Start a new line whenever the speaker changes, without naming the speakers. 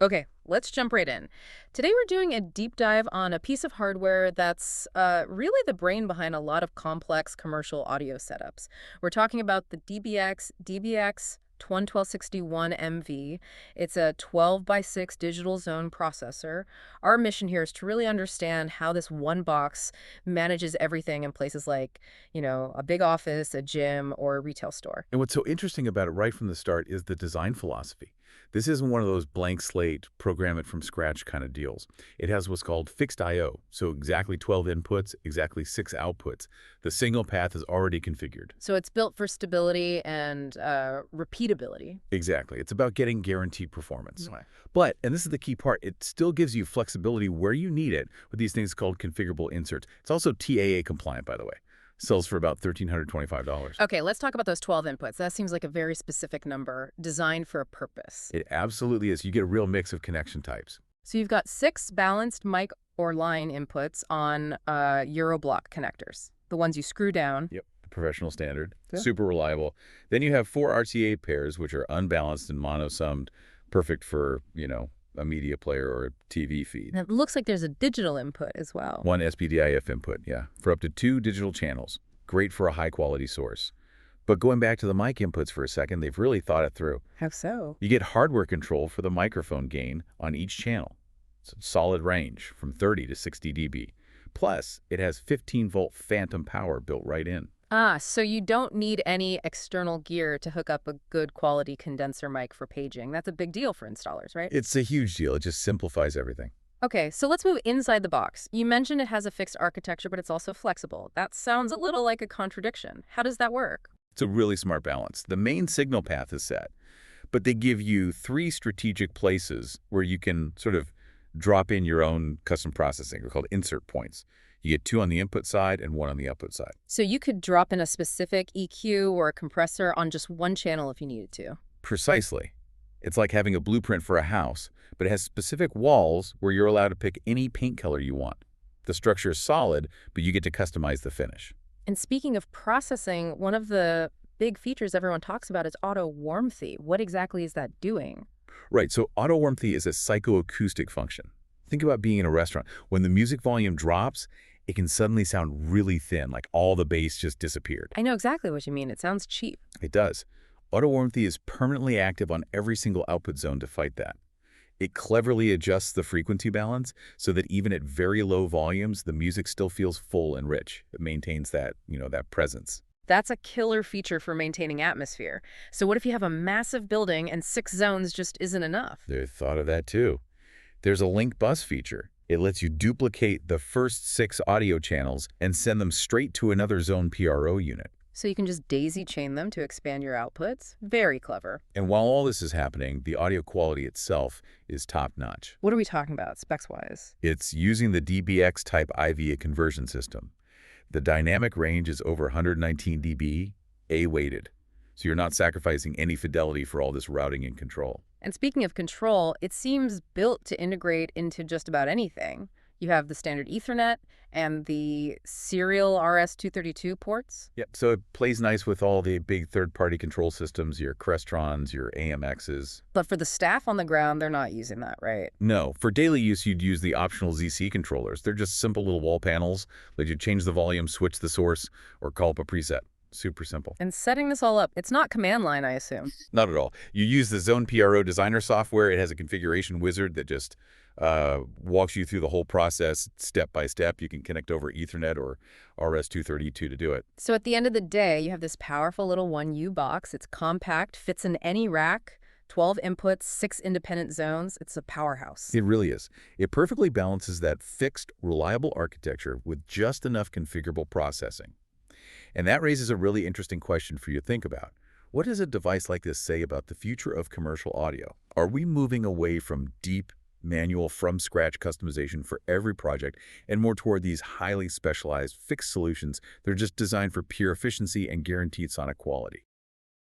Okay, let's jump right in. Today we're doing a deep dive on a piece of hardware that's really the brain behind a lot of complex commercial audio setups. We're talking about the DBX1261MV. It's a 12 by 6 digital zone processor. Our mission here is to really understand how this one box manages everything in places like, a big office, a gym, or a retail store.
And what's so interesting about it right from the start is the design philosophy. This isn't one of those blank slate, program it from scratch kind of deals. It has what's called fixed I/O, so exactly 12 inputs, exactly 6 outputs. The signal path is already configured.
So it's built for stability and repeatability.
Exactly. It's about getting guaranteed performance.
Right.
But, and this is the key part, it still gives you flexibility where you need it with these things called configurable inserts. It's also TAA compliant, by the way. Sells for about $1,325.
Okay, let's talk about those 12 inputs. That seems like a very specific number, designed for a purpose.
It absolutely is. You get a real mix of connection types.
So you've got 6 balanced mic or line inputs on Euroblock connectors, the ones you screw down.
Yep. Professional standard.
Yeah.
Super reliable. Then you have 4 RTA pairs, which are unbalanced and mono-summed, perfect for, a media player or a TV feed.
And it looks like there's a digital input as well.
1 SPDIF input, yeah, for up to 2 digital channels. Great for a high-quality source. But going back to the mic inputs for a second, they've really thought it through.
How so?
You get hardware control for the microphone gain on each channel. It's a solid range from 30 to 60 dB. Plus, it has 15-volt phantom power built right in.
Ah, so you don't need any external gear to hook up a good quality condenser mic for paging. That's a big deal for installers, right?
It's a huge deal. It just simplifies everything.
Okay, so let's move inside the box. You mentioned it has a fixed architecture, but it's also flexible. That sounds a little like a contradiction. How does that work?
It's a really smart balance. The main signal path is set, but they give you 3 strategic places where you can sort of drop in your own custom processing. They're called insert points. You get 2 on the input side and 1 on the output side.
So you could drop in a specific EQ or a compressor on just one channel if you needed to.
Precisely. It's like having a blueprint for a house, but it has specific walls where you're allowed to pick any paint color you want. The structure is solid, but you get to customize the finish.
And speaking of processing, one of the big features everyone talks about is auto warmthy. What exactly is that doing?
Right, so auto warmthy is a psychoacoustic function. Think about being in a restaurant. When the music volume drops, it can suddenly sound really thin, like all the bass just disappeared.
I know exactly what you mean. It sounds cheap.
It does. Auto warmthy is permanently active on every single output zone to fight that. It cleverly adjusts the frequency balance so that even at very low volumes, the music still feels full and rich. It maintains that, that presence.
That's a killer feature for maintaining atmosphere. So what if you have a massive building and 6 zones just isn't enough?
They thought of that too. There's a link bus feature. It lets you duplicate the first 6 audio channels and send them straight to another zone PRO unit.
So you can just daisy chain them to expand your outputs? Very clever.
And while all this is happening, the audio quality itself is top-notch.
What are we talking about, specs-wise?
It's using the DBX type IV conversion system. The dynamic range is over 119 dB, A-weighted. So you're not sacrificing any fidelity for all this routing and control.
And speaking of control, it seems built to integrate into just about anything. You have the standard Ethernet and the serial RS-232 ports.
Yep, so it plays nice with all the big third-party control systems, your Crestrons, your AMXs.
But for the staff on the ground, they're not using that, right?
No, for daily use, you'd use the optional ZC controllers. They're just simple little wall panels. Let you change the volume, switch the source, or call up a preset. Super simple.
And setting this all up, it's not command line, I assume.
Not at all. You use the Zone PRO Designer software. It has a configuration wizard that just walks you through the whole process step by step. You can connect over Ethernet or RS-232 to do it.
So at the end of the day, you have this powerful little 1U box. It's compact, fits in any rack, 12 inputs, 6 independent zones. It's a powerhouse.
It really is. It perfectly balances that fixed, reliable architecture with just enough configurable processing. And that raises a really interesting question for you to think about. What does a device like this say about the future of commercial audio? Are we moving away from deep, manual, from-scratch customization for every project and more toward these highly specialized, fixed solutions that are just designed for pure efficiency and guaranteed sonic quality?